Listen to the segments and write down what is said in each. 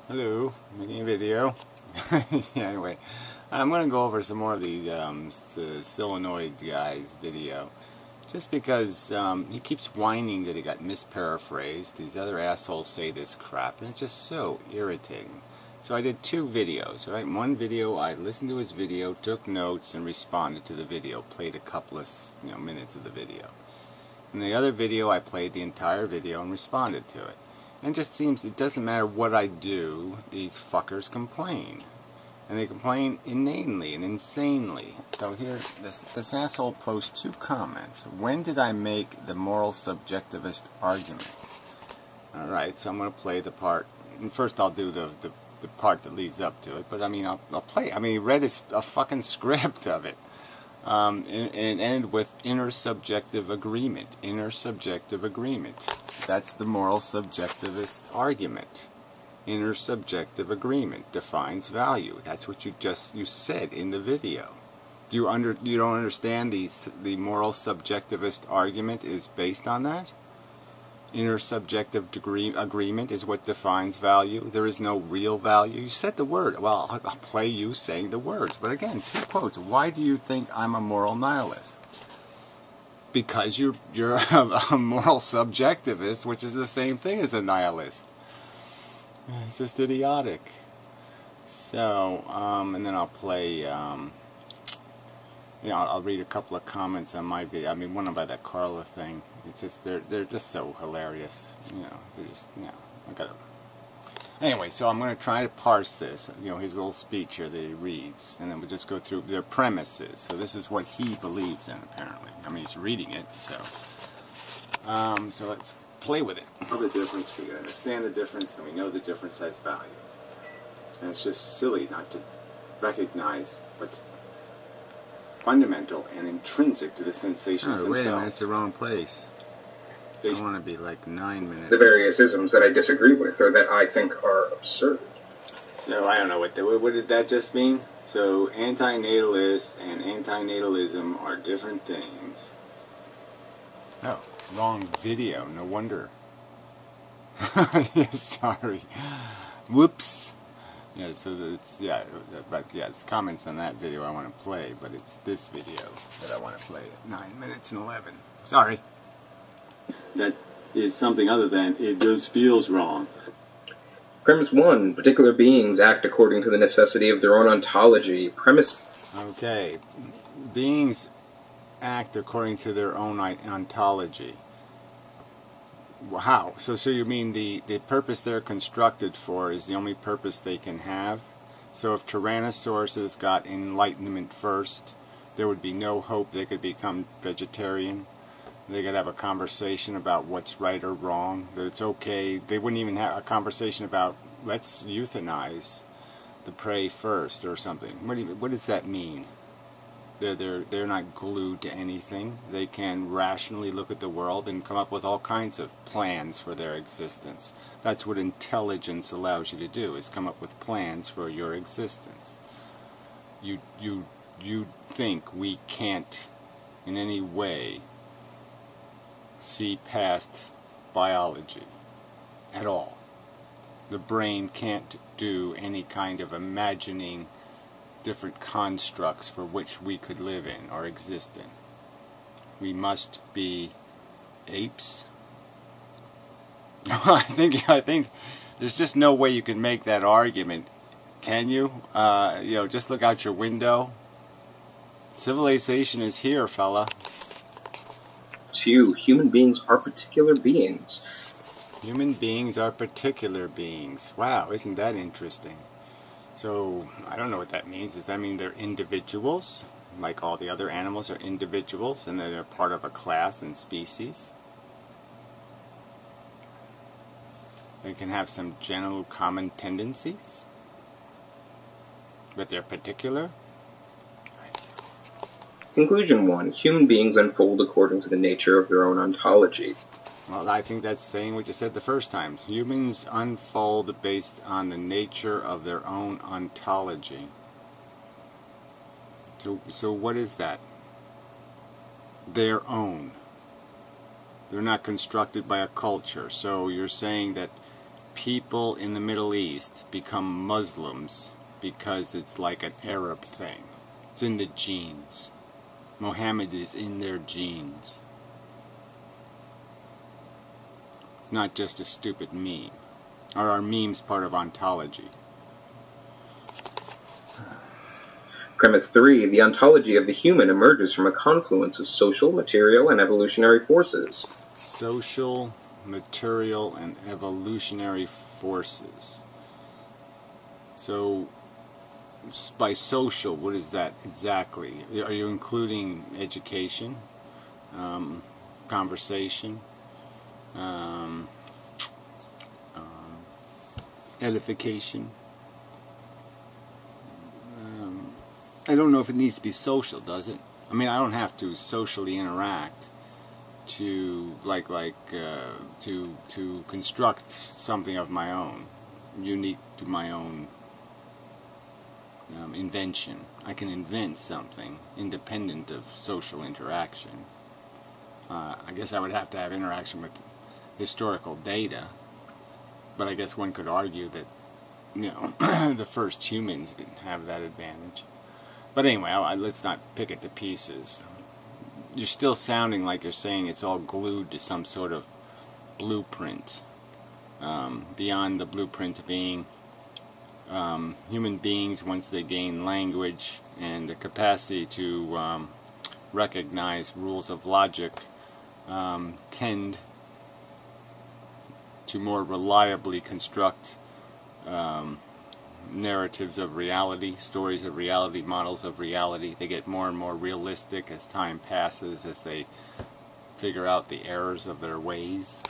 Hello, making a video. Anyway, I'm going to go over some more of the Suicideforcelluloid guy's video. Just because he keeps whining that he got misparaphrased. These other assholes say this crap, and it's just so irritating. So I did two videos, right? One video, I listened to his video, took notes, and responded to the video. Played a couple of minutes of the video. In the other video, I played the entire video and responded to it. And it just seems it doesn't matter what I do, these fuckers complain. And they complain inanely and insanely. So here, this asshole posts two comments. When did I make the moral subjectivist argument? Alright, so I'm going to play the part. And first I'll do the part that leads up to it. But I mean, I'll play. I mean, he read a fucking script of it. And it ended with inner subjective agreement. Inner subjective agreement. That's the moral subjectivist argument. Inner subjective agreement defines value. That's what you said in the video. You don't understand the moral subjectivist argument is based on that? Inner subjective agreement is what defines value. There is no real value. You said the word. Well, I'll play you saying the words. But again, two quotes. Why do you think I'm a moral nihilist? Because you're a moral subjectivist, which is the same thing as a nihilist. It's just idiotic. So, and then I'll play, I'll read a couple of comments on my video. I mean, one about that Carla thing. It's just, they're just so hilarious. They're just, I gotta. Anyway, so I'm going to try to parse this, his little speech here that he reads, and then we'll just go through their premises. So this is what he believes in, apparently. I mean, he's reading it, so let's play with it. Know the difference, we understand the difference, and we know the difference has value. And it's just silly not to recognize what's fundamental and intrinsic to the sensations themselves. Wait a minute, it's the wrong place. I want to be like 9 minutes. The various isms that I disagree with or that I think are absurd. So I don't know what did that just mean? So anti-natalist and anti-natalism are different things. Oh, wrong video. No wonder. Sorry. Whoops. Yeah, so it's it's comments on that video I want to play, but it's this video that I want to play at 9 minutes and 11. Sorry. That is something other than it just feels wrong. Premise 1. Particular beings act according to the necessity of their own ontology. Premise... Okay. Beings act according to their own ontology. How? So you mean the purpose they're constructed for is the only purpose they can have? So if Tyrannosauruses got enlightenment first, there would be no hope they could become vegetarian? They could have a conversation about what's right or wrong, that it's okay. They wouldn't even have a conversation about let's euthanize the prey first or something. What does that mean? They're not glued to anything. They can rationally look at the world and come up with all kinds of plans for their existence. That's what intelligence allows you to do, is come up with plans for your existence. You think we can't in any way see past biology at all. The brain can't do any kind of imagining different constructs for which we could live in or exist in. We must be apes. I think there's just no way you can make that argument, can you? Just look out your window. Civilization is here, fella. 2. Human beings are particular beings. Human beings are particular beings. Wow, isn't that interesting? So, I don't know what that means. Does that mean they're individuals? Like all the other animals are individuals and they're part of a class and species? They can have some general common tendencies? But they're particular? Conclusion 1. Human beings unfold according to the nature of their own ontology. Well, I think that's saying what you said the first time. Humans unfold based on the nature of their own ontology. So what is that? Their own. They're not constructed by a culture. So you're saying that people in the Middle East become Muslims because it's like an Arab thing. It's in the genes. Mohammed is in their genes. It's not just a stupid meme. Or are memes part of ontology? Premise 3. The ontology of the human emerges from a confluence of social, material, and evolutionary forces. Social, material, and evolutionary forces. So, by social, what is that exactly? Are you including education, conversation, edification? I don't know if it needs to be social, does it? I mean, I don't have to socially interact to to construct something of my own, unique to my own invention. I can invent something independent of social interaction. I guess I would have to have interaction with historical data, but I guess one could argue that, you know, the first humans didn't have that advantage. But anyway, let's not pick it to pieces. You're still sounding like you're saying it's all glued to some sort of blueprint, beyond the blueprint being human beings, once they gain language and the capacity to recognize rules of logic, tend to more reliably construct narratives of reality, stories of reality, models of reality. They get more and more realistic as time passes, as they figure out the errors of their ways.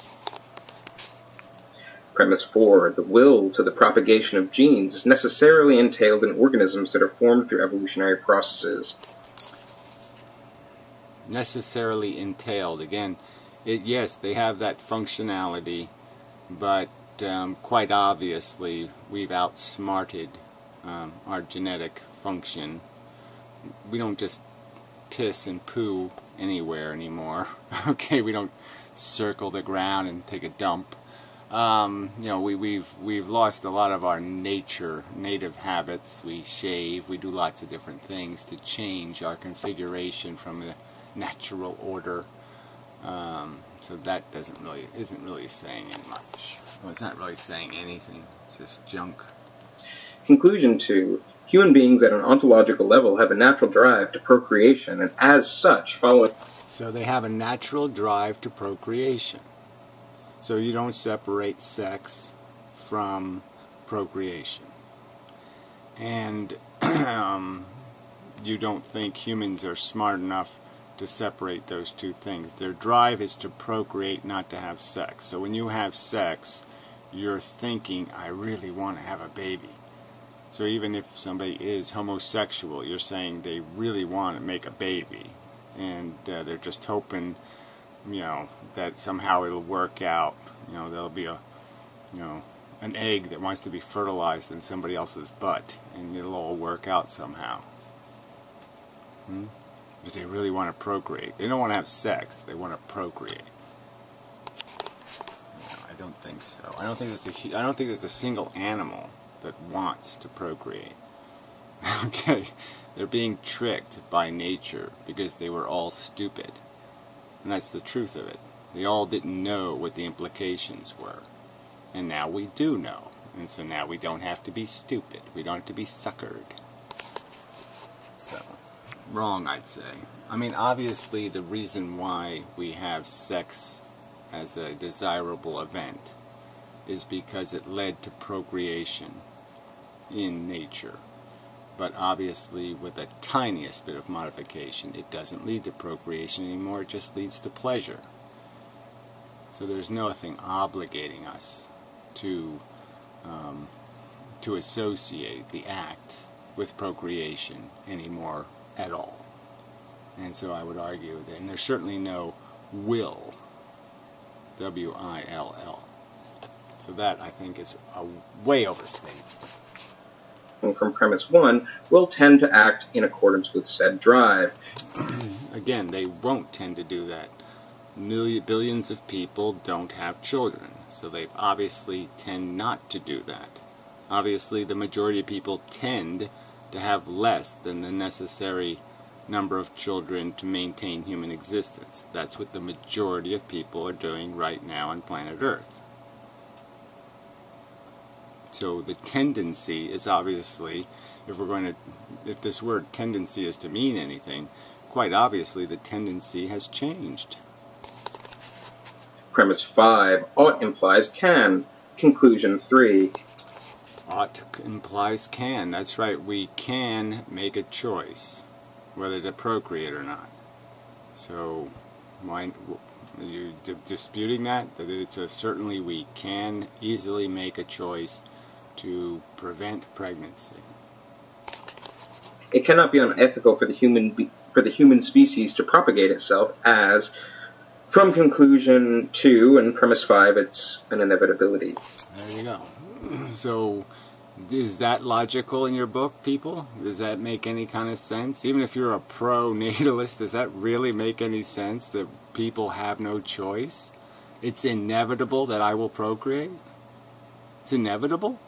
Premise 4. The will to the propagation of genes is necessarily entailed in organisms that are formed through evolutionary processes. Necessarily entailed. Again, yes, they have that functionality, but quite obviously we've outsmarted our genetic function. We don't just piss and poo anywhere anymore. Okay, we don't circle the ground and take a dump. You know, we've lost a lot of our native habits. We shave. We do lots of different things to change our configuration from the natural order. So that isn't really saying much. Well, it's not really saying anything. It's just junk. Conclusion 2. Human beings at an ontological level have a natural drive to procreation, and as such follow. So they have a natural drive to procreation. So you don't separate sex from procreation. And you don't think humans are smart enough to separate those two things. Their drive is to procreate, not to have sex. So when you have sex, you're thinking, I really want to have a baby. So even if somebody is homosexual, you're saying they really want to make a baby. And they're just hoping, you know, that somehow it'll work out. You know, there'll be an egg that wants to be fertilized in somebody else's butt, and it'll all work out somehow. Because they really want to procreate. They don't want to have sex. They want to procreate. No, I don't think so. I don't think there's a single animal that wants to procreate. Okay, they're being tricked by nature because they were all stupid, and that's the truth of it. They all didn't know what the implications were, and now we do know, and so now we don't have to be stupid. We don't have to be suckered. So, wrong, I'd say. I mean, obviously the reason why we have sex as a desirable event is because it led to procreation in nature. But obviously, with the tiniest bit of modification, it doesn't lead to procreation anymore, it just leads to pleasure. So there's nothing obligating us to associate the act with procreation anymore at all. And so I would argue that, and there's certainly no will, W-I-L-L. So that, I think, is way overstated. From premise 1, will tend to act in accordance with said drive. Again, they won't tend to do that. billions of people don't have children, so they obviously tend not to do that. Obviously, the majority of people tend to have less than the necessary number of children to maintain human existence. That's what the majority of people are doing right now on planet Earth. So the tendency is obviously, if this word tendency is to mean anything, quite obviously the tendency has changed. Premise 5, ought implies can. Conclusion 3. Ought implies can. That's right. We can make a choice whether to procreate or not. So, are you disputing that? That it's certainly we can easily make a choice to prevent pregnancy. It cannot be unethical for the human species to propagate itself, as from conclusion 2 and premise 5, it's an inevitability. There you go. So, is that logical in your book, people? Does that make any kind of sense? Even if you're a pro-natalist, does that really make any sense that people have no choice? It's inevitable that I will procreate? It's inevitable?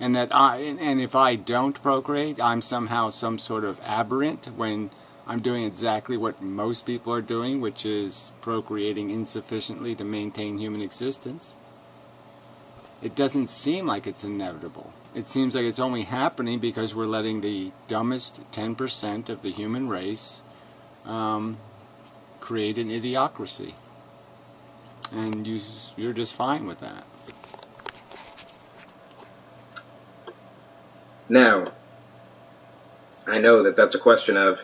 And that and if I don't procreate, I'm somehow some sort of aberrant when I'm doing exactly what most people are doing, which is procreating insufficiently to maintain human existence. It doesn't seem like it's inevitable. It seems like it's only happening because we're letting the dumbest 10% of the human race create an idiocracy. And you're just fine with that. Now, I know that that's a question of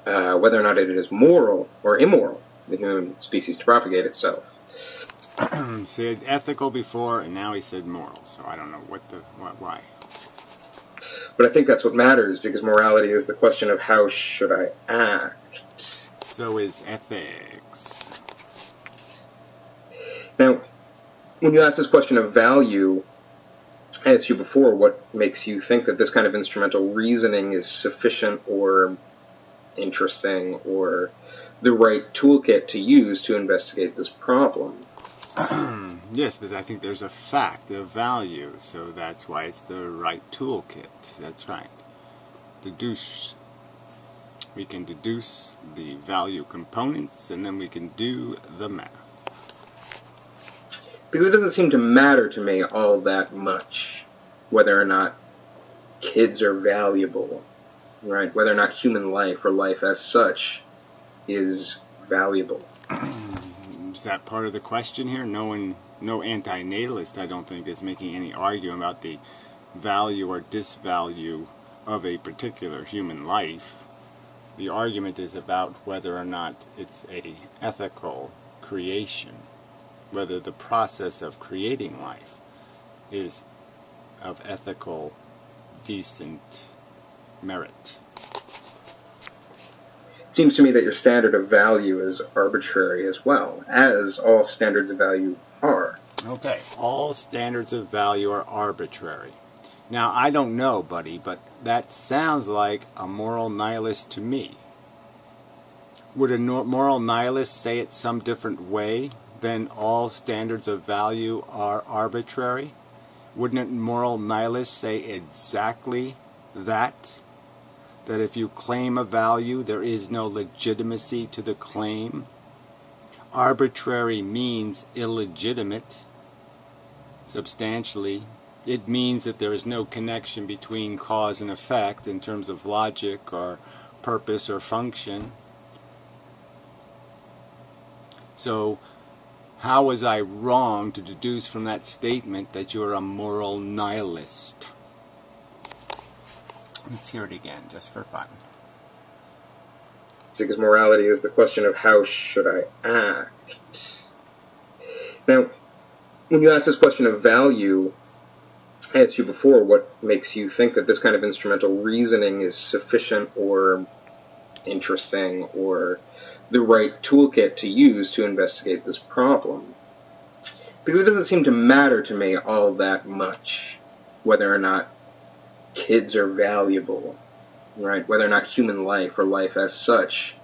whether or not it is moral or immoral for the human species to propagate itself. Said ethical before, and now he said moral. So I don't know why. But I think that's what matters, because morality is the question of how should I act. So is ethics. Now, when you ask this question of value, I asked you before what makes you think that this kind of instrumental reasoning is sufficient or interesting or the right toolkit to use to investigate this problem. Yes, but I think there's a fact of value, so that's why it's the right toolkit. That's right. Deduce. We can deduce the value components, and then we can do the math. Because it doesn't seem to matter to me all that much whether or not kids are valuable, right? Whether or not human life or life as such is valuable. Is that part of the question here? No anti-natalist, I don't think, is making any argument about the value or disvalue of a particular human life. The argument is about whether or not it's a ethical creation, whether the process of creating life is of ethical, decent merit. It seems to me that your standard of value is arbitrary as well, as all standards of value are. Okay, all standards of value are arbitrary. Now, I don't know, buddy, but that sounds like a moral nihilist to me. Would a moral nihilist say it some different way than all standards of value are arbitrary? Wouldn't a moral nihilist say exactly that? That if you claim a value, there is no legitimacy to the claim? Arbitrary means illegitimate, substantially. It means that there is no connection between cause and effect in terms of logic or purpose or function. So, how was I wrong to deduce from that statement that you're a moral nihilist? Let's hear it again, just for fun. Because morality is the question of how should I act. Now, when you ask this question of value, I asked you before what makes you think that this kind of instrumental reasoning is sufficient or interesting or the right toolkit to use to investigate this problem. Because it doesn't seem to matter to me all that much whether or not kids are valuable, right? Whether or not human life or life as such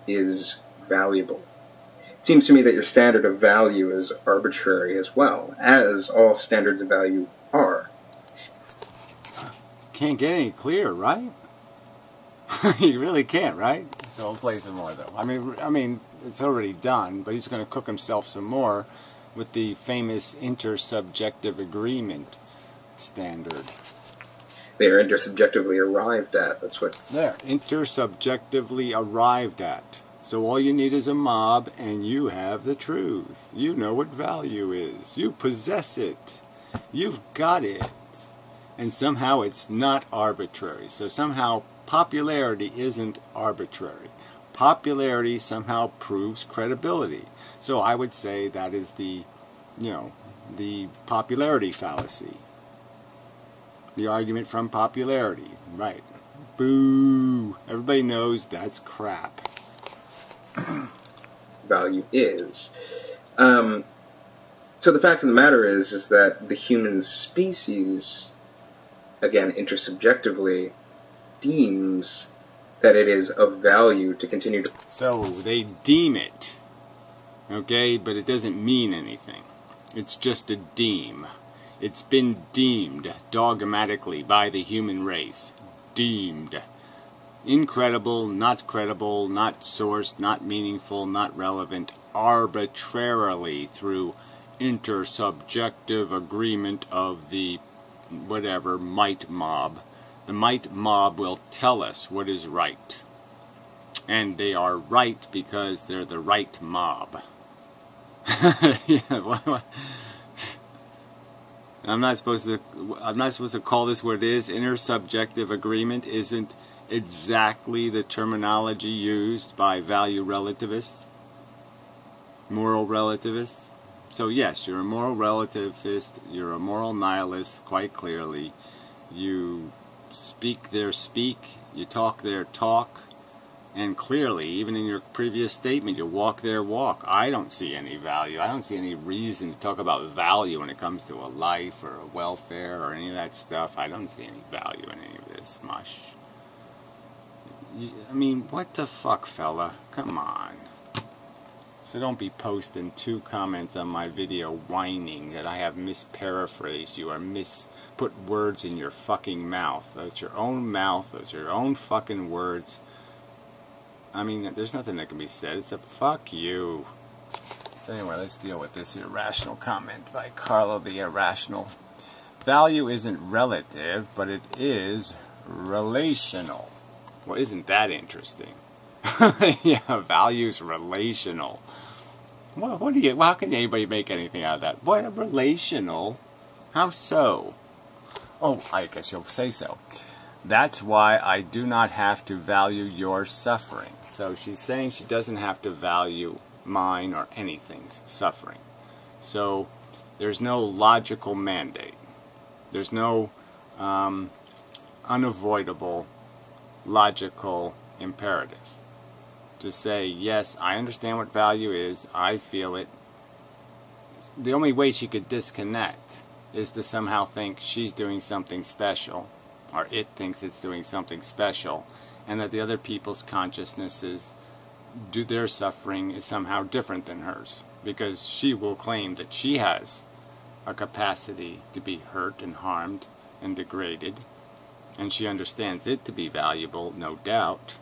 is valuable. it seems to me that your standard of value is arbitrary as well, as all standards of value are. Can't get any clearer, right? You really can't, right? So we'll play some more, though. I mean, it's already done, but he's going to cook himself some more with the famous intersubjective agreement standard. They are intersubjectively arrived at. That's what. There, intersubjectively arrived at. So all you need is a mob, and you have the truth. You know what value is. You possess it. You've got it. And somehow it's not arbitrary. So somehow popularity isn't arbitrary. Popularity somehow proves credibility. So I would say that is the popularity fallacy. The argument from popularity. Right. Boo. Everybody knows that's crap. Value is. So the fact of the matter is that the human species, again, intersubjectively, deems that it is of value to continue to... So they deem it, okay, but it doesn't mean anything. It's just a deem. It's been deemed dogmatically by the human race. Deemed. Incredible, not credible, not sourced, not meaningful, not relevant, arbitrarily through intersubjective agreement of the whatever might mob. The might mob will tell us what is right. And they are right because they're the right mob. Yeah, I'm not supposed to call this what it is. Intersubjective agreement isn't exactly the terminology used by value relativists, moral relativists. So yes, you're a moral relativist, you're a moral nihilist, quite clearly. You speak their speak, you talk their talk, and clearly, even in your previous statement, you walk their walk. I don't see any value. I don't see any reason to talk about value when it comes to a life or a welfare or any of that stuff. I don't see any value in any of this mush. I mean, what the fuck, fella? Come on. So don't be posting 2 comments on my video whining that I have misparaphrased you or put words in your fucking mouth. That's your own mouth. Those are your own fucking words. I mean, there's nothing that can be said except fuck you. So anyway, let's deal with this irrational comment by Carlo the Irrational. Value isn't relative, but it is relational. Well, isn't that interesting? Yeah, value's relational. Well, how can anybody make anything out of that? What, relational? How so? Oh, I guess you'll say so. That's why I do not have to value your suffering. So she's saying she doesn't have to value mine or anything's suffering. So there's no logical mandate. There's no unavoidable logical imperative to say, yes, I understand what value is, I feel it. The only way she could disconnect is to somehow think she's doing something special, or it thinks it's doing something special, and that the other people's consciousnesses, their suffering is somehow different than hers, because she will claim that she has a capacity to be hurt and harmed and degraded, and she understands it to be valuable, no doubt.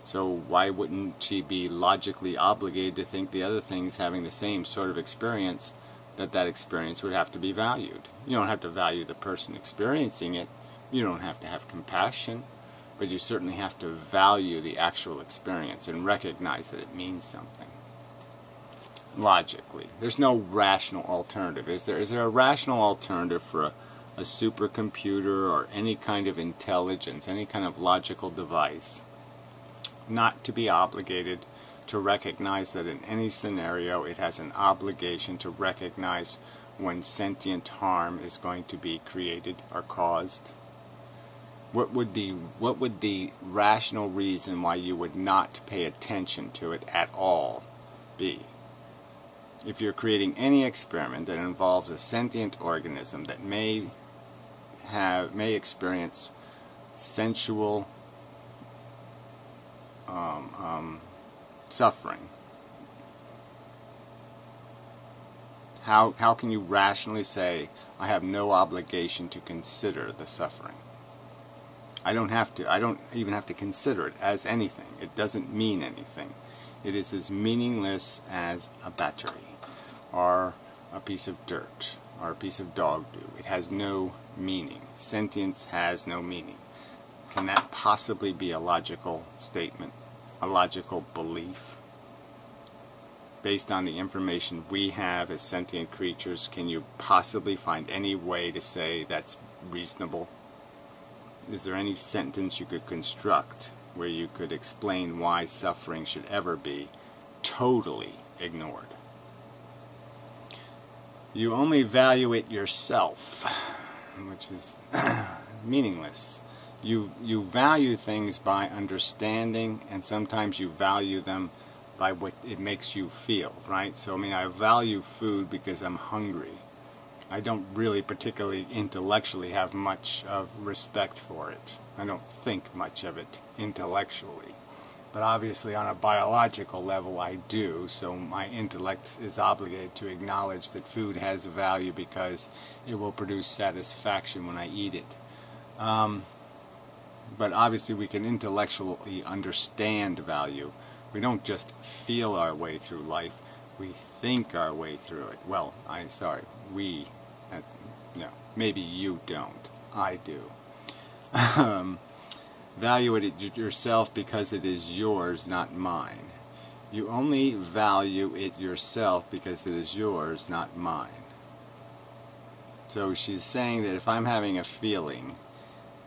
So why wouldn't she be logically obligated to think the other things having the same sort of experience, that experience would have to be valued? You don't have to value the person experiencing it. You don't have to have compassion, but you certainly have to value the actual experience and recognize that it means something. Logically. There's no rational alternative, is there? Is there a rational alternative for a supercomputer or any kind of intelligence, any kind of logical device, not to be obligated to recognize that in any scenario it has an obligation to recognize when sentient harm is going to be created or caused? What would the rational reason why you would not pay attention to it at all be? If you're creating any experiment that involves a sentient organism that may experience sensual suffering, How can you rationally say, I have no obligation to consider the suffering? I don't even have to consider it as anything. It doesn't mean anything. It is as meaningless as a battery, or a piece of dirt, or a piece of dog do. It has no meaning. Sentience has no meaning. Can that possibly be a logical statement, a logical belief? Based on the information we have as sentient creatures, can you possibly find any way to say that's reasonable? Is there any sentence you could construct where you could explain why suffering should ever be totally ignored? You only value it yourself, which is meaningless. You value things by understanding, and sometimes you value them by what it makes you feel, right? So, I mean, I value food because I'm hungry. I don't really particularly intellectually have much of respect for it. I don't think much of it intellectually. But obviously on a biological level I do, so my intellect is obligated to acknowledge that food has value because it will produce satisfaction when I eat it. But obviously we can intellectually understand value. We don't just feel our way through life, we think our way through it. Well, we, no, maybe you don't, I do. Value it yourself because it is yours, not mine. You only value it yourself because it is yours, not mine. So she's saying that if I'm having a feeling,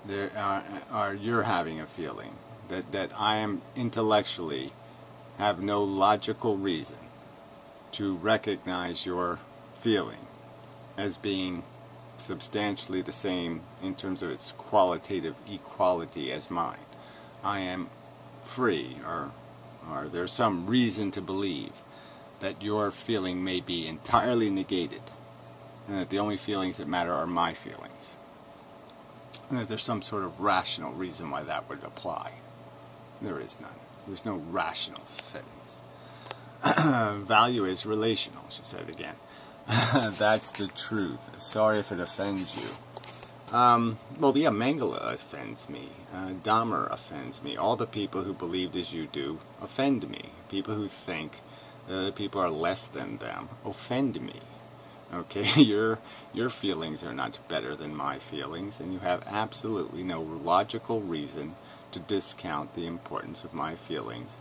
you're having a feeling, that I am intellectually have no logical reason to recognize your feeling as being substantially the same in terms of its qualitative equality as mine. I am free, or there's some reason to believe that your feeling may be entirely negated, and that the only feelings that matter are my feelings, and that there's some sort of rational reason why that would apply. There is none. There's no rational settings. Value is relational, she said again. That's the truth. Sorry if it offends you. Well, yeah, Mengele offends me. Dahmer offends me. All the people who believed as you do offend me. People who think that other people are less than them offend me. Okay, your feelings are not better than my feelings, and you have absolutely no logical reason to discount the importance of my feelings.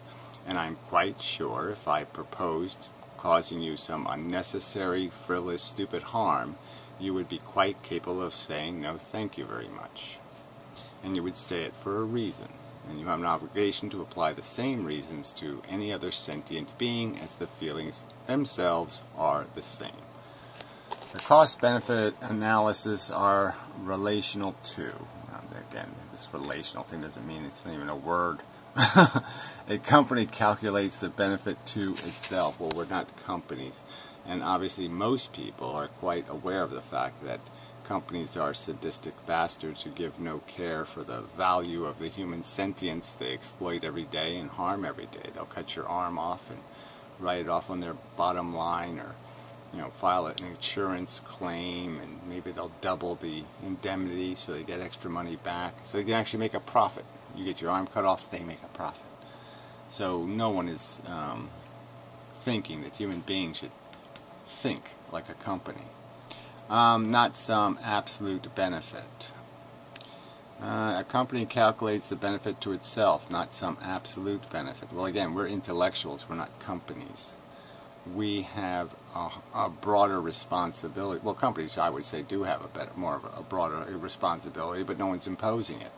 And I'm quite sure if I proposed causing you some unnecessary, frivolous, stupid harm, you would be quite capable of saying no thank you very much. And you would say it for a reason, and you have an obligation to apply the same reasons to any other sentient being as the feelings themselves are the same. The cost-benefit analysis are relational too. Again, this relational thing doesn't mean it's not even a word. A company calculates the benefit to itself. Well, we're not companies. And obviously most people are quite aware of the fact that companies are sadistic bastards who give no care for the value of the human sentience they exploit every day and harm every day. They'll cut your arm off and write it off on their bottom line, or file an insurance claim, and maybe they'll double the indemnity so they get extra money back, so they can actually make a profit. You get your arm cut off, they make a profit. So no one is thinking that human beings should think like a company. Not some absolute benefit. A company calculates the benefit to itself, not some absolute benefit. Well, again, we're intellectuals, we're not companies. We have a broader responsibility. Well, companies, I would say, do have more of a broader responsibility, but no one's imposing it.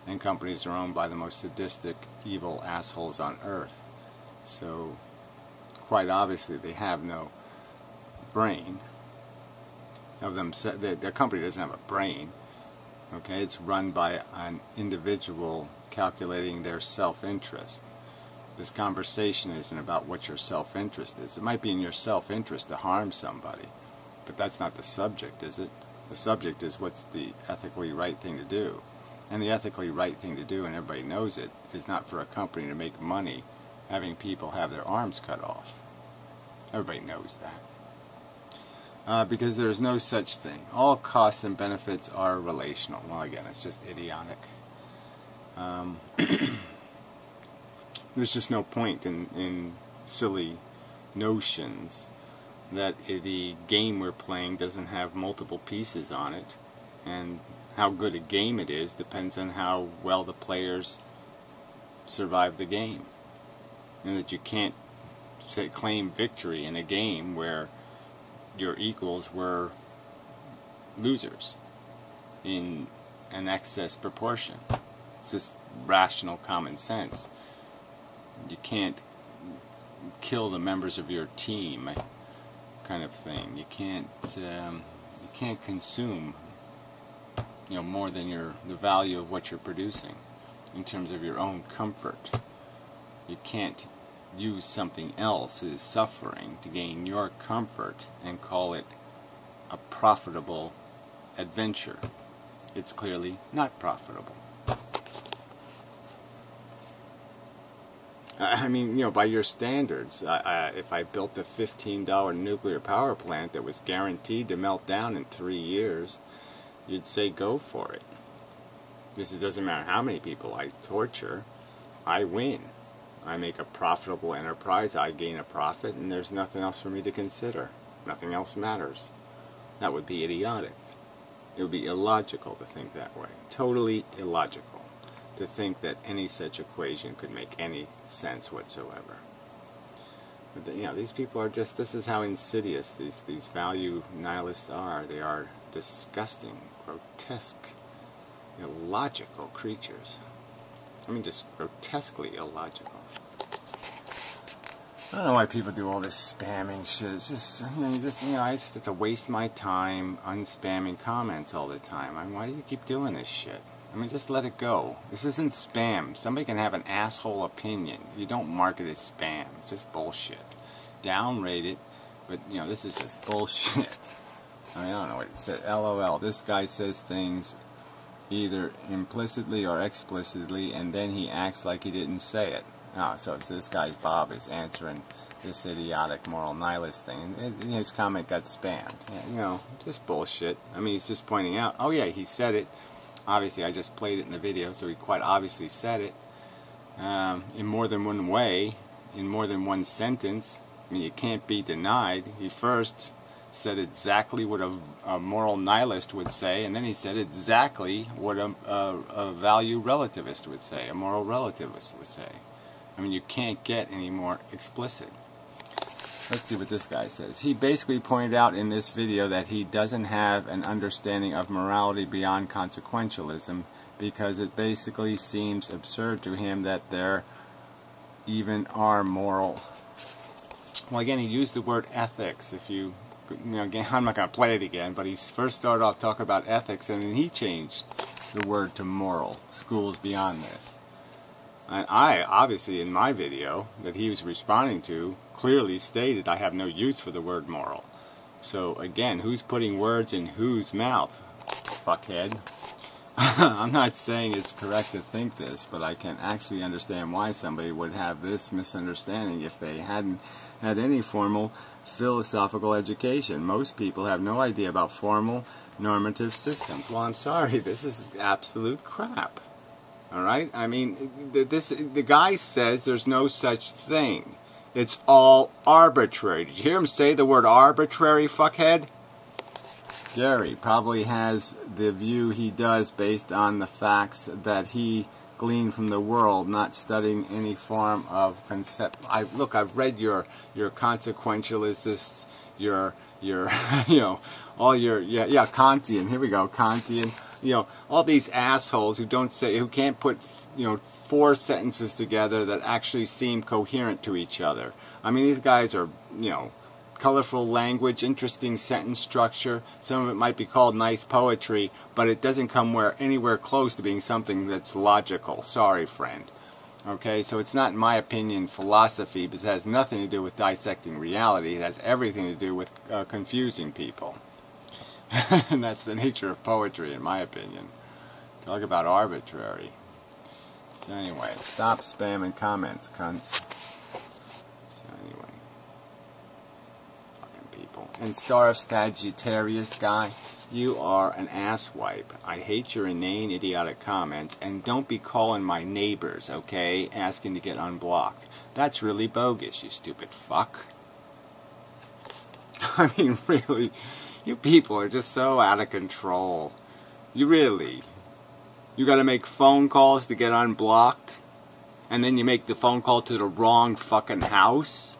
And companies are owned by the most sadistic, evil assholes on earth. So, quite obviously, they have no brain of them. Their company doesn't have a brain. Okay, it's run by an individual calculating their self-interest. This conversation isn't about what your self-interest is. It might be in your self-interest to harm somebody, but that's not the subject, is it? The subject is what's the ethically right thing to do. And the ethically right thing to do, and everybody knows it, is not for a company to make money having people have their arms cut off. Everybody knows that. because there's no such thing. All costs and benefits are relational. Well, again, it's just idiotic. There's just no point in silly notions that the game we're playing doesn't have multiple pieces on it, and how good a game it is depends on how well the players survive the game, and that you can't claim victory in a game where your equals were losers in an excess proportion. It's just rational common sense. You can't kill the members of your team, kind of thing. You can't consume, more than the value of what you're producing in terms of your own comfort. You can't use something else's suffering to gain your comfort and call it a profitable adventure. It's clearly not profitable. I mean, by your standards, if I built a $15 nuclear power plant that was guaranteed to melt down in 3 years, you'd say go for it. Because it doesn't matter how many people I torture, I win. I make a profitable enterprise, I gain a profit, and there's nothing else for me to consider. Nothing else matters. That would be idiotic. It would be illogical to think that way. Totally illogical to think that any such equation could make any sense whatsoever. But these people are just, this is how insidious these value nihilists are. They are disgusting, grotesque, illogical creatures. I mean, just grotesquely illogical. I don't know why people do all this spamming shit. It's just, I just have to waste my time unspamming comments all the time. I mean, why do you keep doing this shit? I mean, just let it go. This isn't spam. Somebody can have an asshole opinion. You don't mark it as spam. It's just bullshit. Downrate it, but, this is just bullshit. I mean, I don't know what it said. LOL. This guy says things either implicitly or explicitly, and then he acts like he didn't say it. Oh, so it's this guy Bob is answering this idiotic moral nihilist thing, and his comment got spammed. Yeah, just bullshit. I mean, he's just pointing out, oh yeah, he said it. Obviously, I just played it in the video, so he quite obviously said it in more than one way, in more than one sentence. I mean, it can't be denied. He first said exactly what a moral nihilist would say, and then he said exactly what a value relativist would say, a moral relativist would say. I mean, you can't get any more explicit. Let's see what this guy says. He basically pointed out in this video that he doesn't have an understanding of morality beyond consequentialism, because it basically seems absurd to him that there even are moral. Well, again, he used the word ethics. If you again, I'm not going to play it again, but he first started off talking about ethics, and then he changed the word to moral. Schools beyond this. And I, obviously, in my video that he was responding to, clearly stated I have no use for the word moral. So, again, who's putting words in whose mouth? Fuckhead. I'm not saying it's correct to think this, but I can actually understand why somebody would have this misunderstanding if they hadn't had any formal philosophical education. Most people have no idea about formal normative systems. Well, I'm sorry, this is absolute crap. All right? I mean, the guy says there's no such thing. It's all arbitrary. Did you hear him say the word arbitrary, fuckhead? Gary probably has the view he does based on the facts that he gleaned from the world, not studying any form of concept. Look, I've read your consequentialists, your all your Kantian. Here we go, Kantian. All these assholes who can't put 4 sentences together that actually seem coherent to each other. I mean, these guys are colorful language, interesting sentence structure. Some of it might be called nice poetry, but it doesn't come anywhere close to being something that's logical. Sorry, friend. Okay, so it's not, in my opinion, philosophy, because it has nothing to do with dissecting reality. It has everything to do with confusing people. And that's the nature of poetry, in my opinion. Talk about arbitrary. So anyway, stop spamming comments, cunts. So anyway. Fucking people. And Star of Sagittarius guy, you are an asswipe. I hate your inane, idiotic comments, and don't be calling my neighbors, okay, asking to get unblocked. That's really bogus, you stupid fuck. I mean, really, you people are just so out of control. You gotta make phone calls to get unblocked, and then you make the phone call to the wrong fucking house?